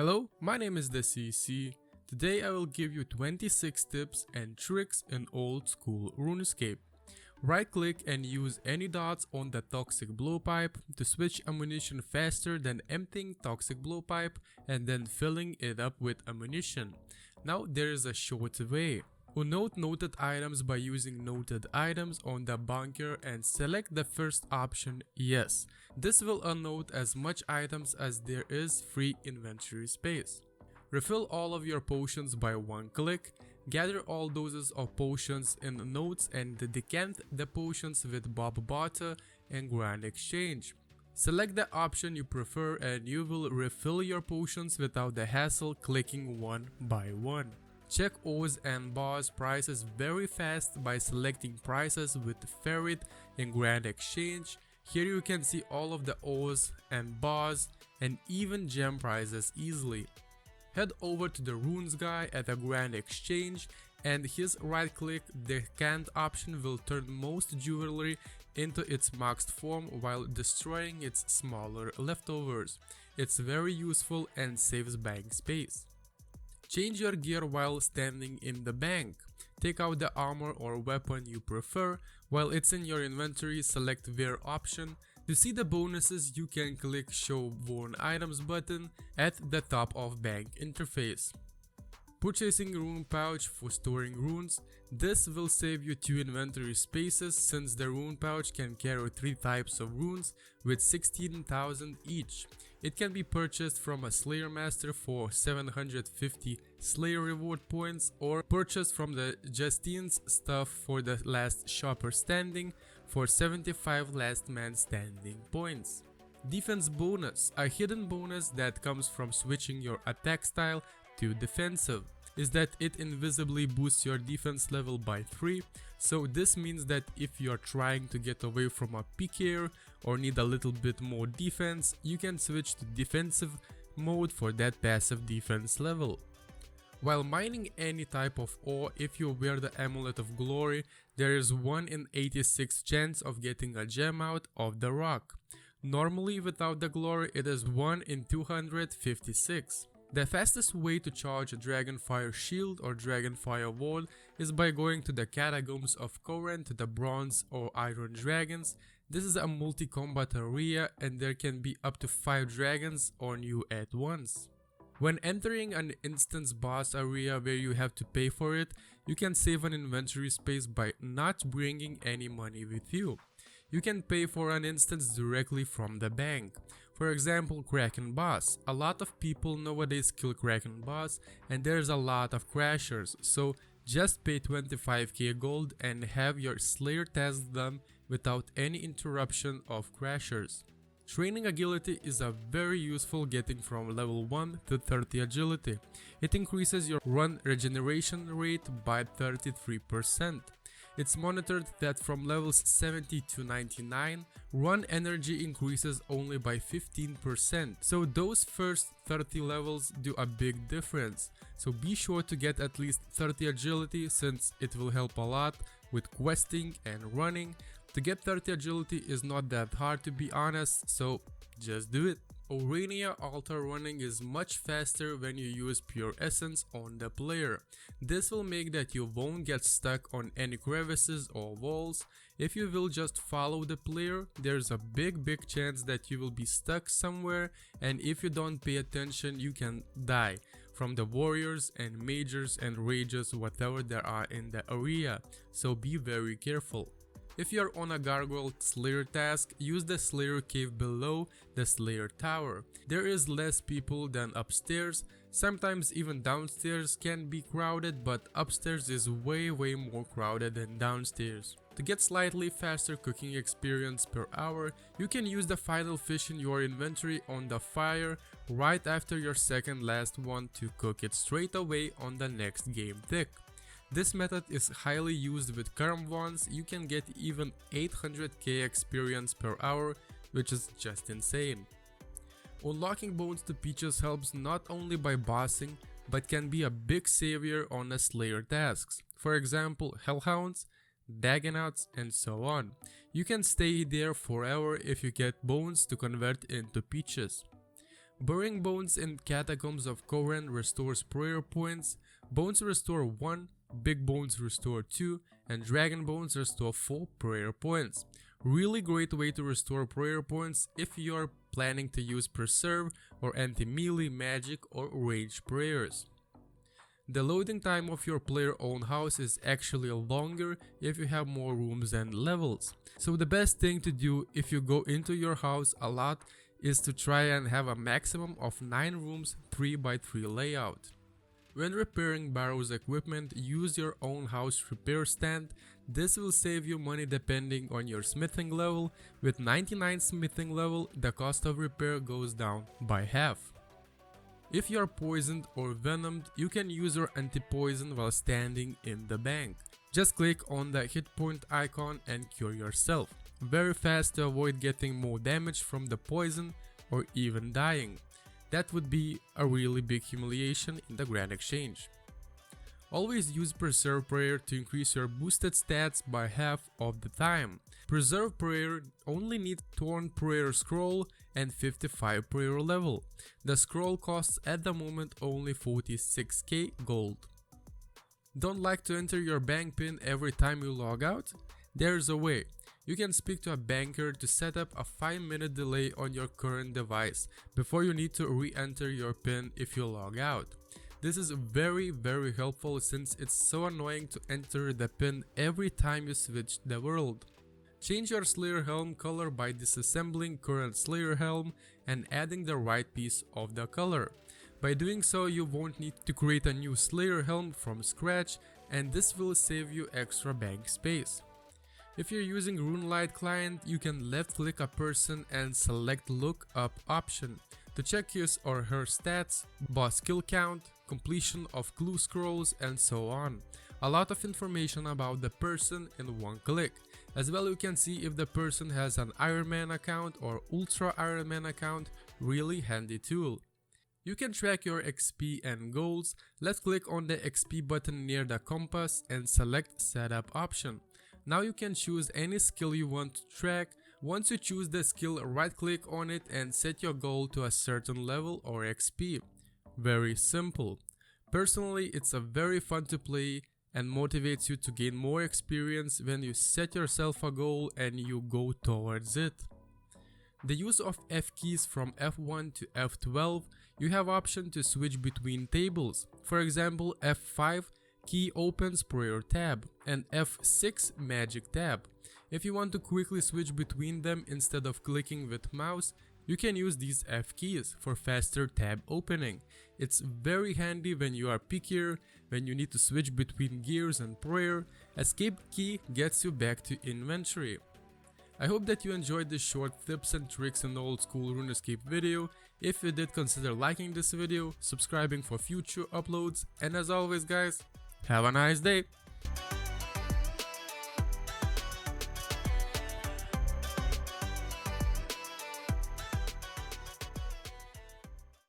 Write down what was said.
Hello, my name is theese. Today I will give you 26 tips and tricks in old school RuneScape. Right click and use any dots on the toxic blowpipe to switch ammunition faster than emptying toxic blowpipe and then filling it up with ammunition. Now there is a short way. Unnote noted items by using noted items on the bunker and select the first option yes. This will unnote as much items as there is free inventory space. Refill all of your potions by one click. Gather all doses of potions in notes and decant the potions with Bob Butter and Grand Exchange. Select the option you prefer and you will refill your potions without the hassle clicking one by one. Check O's and Bars prices very fast by selecting prices with Ferret and Grand Exchange. Here you can see all of the O's and Bars and even gem prices easily. Head over to the runes guy at the Grand Exchange and his right click decant option will turn most jewelry into its maxed form while destroying its smaller leftovers. It's very useful and saves bank space. Change your gear while standing in the bank. Take out the armor or weapon you prefer. While it's in your inventory, select wear option. To see the bonuses, you can click show worn items button at the top of bank interface. Purchasing rune pouch for storing runes. This will save you 2 inventory spaces since the rune pouch can carry 3 types of runes with 16,000 each. It can be purchased from a Slayer Master for 750 Slayer reward points or purchased from the Justine's stuff for the last shopper standing for 75 last man standing points. Defense bonus, a hidden bonus that comes from switching your attack style to defensive, is that it invisibly boosts your defense level by 3, so this means that if you are trying to get away from a PKer or need a little bit more defense, you can switch to defensive mode for that passive defense level. While mining any type of ore, if you wear the Amulet of Glory, there is 1 in 86 chance of getting a gem out of the rock. Normally without the glory it is 1 in 256. The fastest way to charge a Dragonfire Shield or Dragonfire Wall is by going to the Catacombs of Koran to the Bronze or Iron Dragons. This is a multi-combat area and there can be up to 5 dragons on you at once. When entering an instance boss area where you have to pay for it, you can save an inventory space by not bringing any money with you. You can pay for an instance directly from the bank. For example, Kraken boss. A lot of people nowadays kill Kraken boss and there's a lot of crashers, so just pay 25k gold and have your Slayer tasks done without any interruption of crashers. Training agility is a very useful getting from level 1 to 30 agility. It increases your run regeneration rate by 33%. It's monitored that from levels 70 to 99, run energy increases only by 15%. So those first 30 levels do a big difference. So be sure to get at least 30 agility since it will help a lot with questing and running. To get 30 agility is not that hard to be honest, so just do it. Orania altar running is much faster when you use pure essence on the player. This will make that you won't get stuck on any crevices or walls. If you will just follow the player, there's a big chance that you will be stuck somewhere, and if you don't pay attention you can die from the warriors and mages and rages whatever there are in the area, so be very careful. If you're on a Gargoyle Slayer task, use the Slayer cave below the Slayer tower. There is less people than upstairs. Sometimes even downstairs can be crowded, but upstairs is way more crowded than downstairs. To get slightly faster cooking experience per hour, you can use the final fish in your inventory on the fire right after your second last one to cook it straight away on the next game tick. This method is highly used with current ones. You can get even 800k experience per hour, which is just insane. Unlocking bones to Peaches helps not only by bossing, but can be a big savior on the Slayer tasks. For example, Hellhounds, Dagonauts, and so on. You can stay there forever if you get bones to convert into Peaches. Burying Bones in Catacombs of Koran restores prayer points, Bones restore 1, Big Bones restore 2, and Dragon Bones restore 4 prayer points. Really great way to restore prayer points if you are planning to use Preserve or anti-melee magic or rage prayers. The loading time of your player-owned house is actually longer if you have more rooms and levels. So the best thing to do if you go into your house a lot is to try and have a maximum of 9 rooms 3x3 layout. When repairing Barrow's equipment, use your own house repair stand. This will save you money depending on your smithing level. With 99 smithing level, the cost of repair goes down by half. If you are poisoned or venomed, you can use your Antipoison while standing in the bank. Just click on the hit point icon and cure yourself. Very fast to avoid getting more damage from the poison or even dying. That would be a really big humiliation in the Grand Exchange. Always use Preserve Prayer to increase your boosted stats by half of the time. Preserve Prayer only needs Torn Prayer Scroll and 55 prayer level. The scroll costs at the moment only 46k gold. Don't like to enter your bank pin every time you log out? There's a way. You can speak to a banker to set up a 5-minute delay on your current device before you need to re-enter your PIN if you log out. This is very helpful since it's so annoying to enter the PIN every time you switch the world. Change your Slayer Helm color by disassembling current Slayer Helm and adding the right piece of the color. By doing so, you won't need to create a new Slayer Helm from scratch, and this will save you extra bank space. If you're using RuneLite client, you can left click a person and select look up option to check his or her stats, boss kill count, completion of clue scrolls, and so on. A lot of information about the person in one click. As well, you can see if the person has an Iron Man account or Ultra Iron Man account. Really handy tool. You can track your XP and goals. Left click on the XP button near the compass and select setup option. Now you can choose any skill you want to track. Once you choose the skill, right click on it and set your goal to a certain level or XP. Very simple. Personally, it's a very fun to play and motivates you to gain more experience when you set yourself a goal and you go towards it. The use of F keys from F1 to F12, you have option to switch between tables. For example, F5 key opens prayer tab and F6 magic tab. If you want to quickly switch between them instead of clicking with mouse, you can use these F keys for faster tab opening. It's very handy when you are pickier, when you need to switch between gears and prayer. Escape key gets you back to inventory. I hope that you enjoyed this short tips and tricks in old school Runescape video. If you did, consider liking this video, subscribing for future uploads, and as always guys, have a nice day!